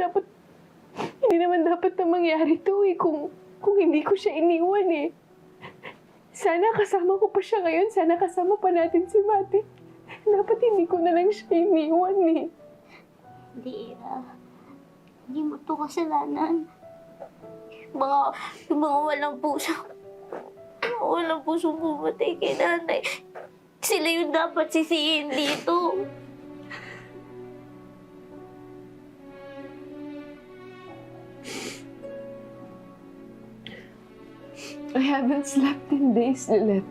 dapat na mangyari to eh kung hindi ko siya iniwan eh. Sana kasama ko pa siya ngayon. Sana kasama pa natin si Mati. Dapat hindi ko na lang siya iniwan eh. Hindi, Ira. Hindi mo to kasalanan. Yung mga walang pusong pumatay kay nanay. Sila yung dapat sisihin dito. I haven't slept in days, Lilith.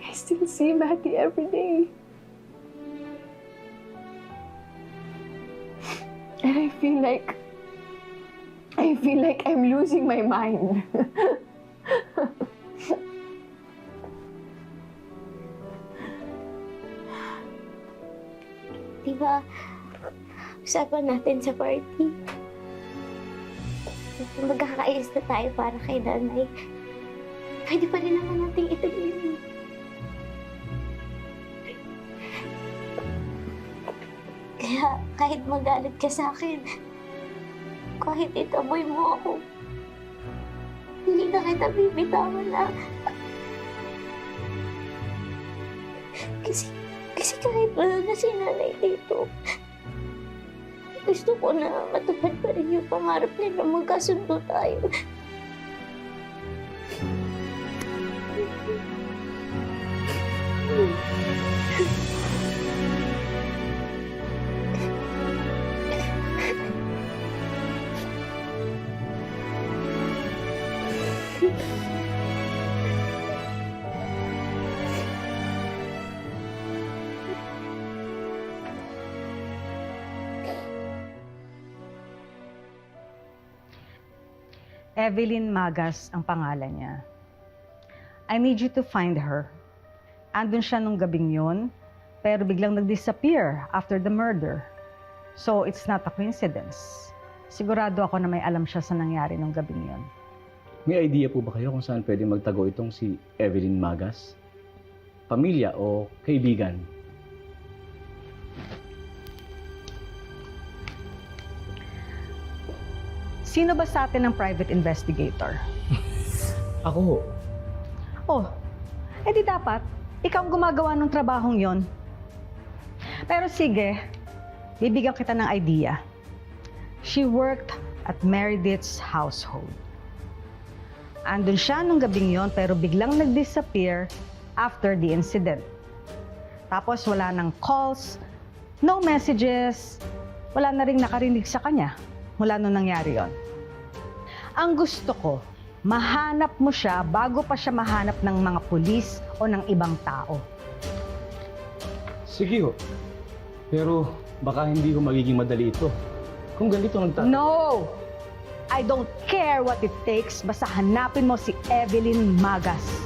I still see Matty every day. And I feel like I'm losing my mind. Diba, usapan natin sa party. Magkakaayos na tayo para kay nanay. Pwede pa rin naman nating ituloy yun. Kaya kahit magalit ka sa akin, kahit itaboy mo ako, hindi na kita bibitawan na. Kasi kahit wala na si nanay dito, gusto ko na matupad pa rin yung pangarap niya na magkasundo tayo. Evelyn Magas ang pangalan niya. I need you to find her. Andun siya nung gabing yun, pero biglang nag-disappear after the murder. So, it's not a coincidence. Sigurado ako na may alam siya sa nangyari nung gabing yun. May idea po ba kayo kung saan pwede magtago itong si Evelyn Magas? Pamilya o kaibigan? Sino ba sa atin ang private investigator? Ako. Oh, edi dapat, ikaw ang gumagawa ng trabahong yon. Pero sige, bibigyan kita ng idea. She worked at Meredith's household. Andun siya nung gabing yon pero biglang nag-disappear after the incident. Tapos wala nang calls, no messages, wala na ring nakarinig sa kanya mula nung nangyari yon. Ang gusto ko, mahanap mo siya bago pa siya mahanap ng mga pulis o ng ibang tao. Sige ho. Pero baka hindi ho magiging madali ito. Kung ganito No! I don't care what it takes, basta hanapin mo si Evelyn Magas.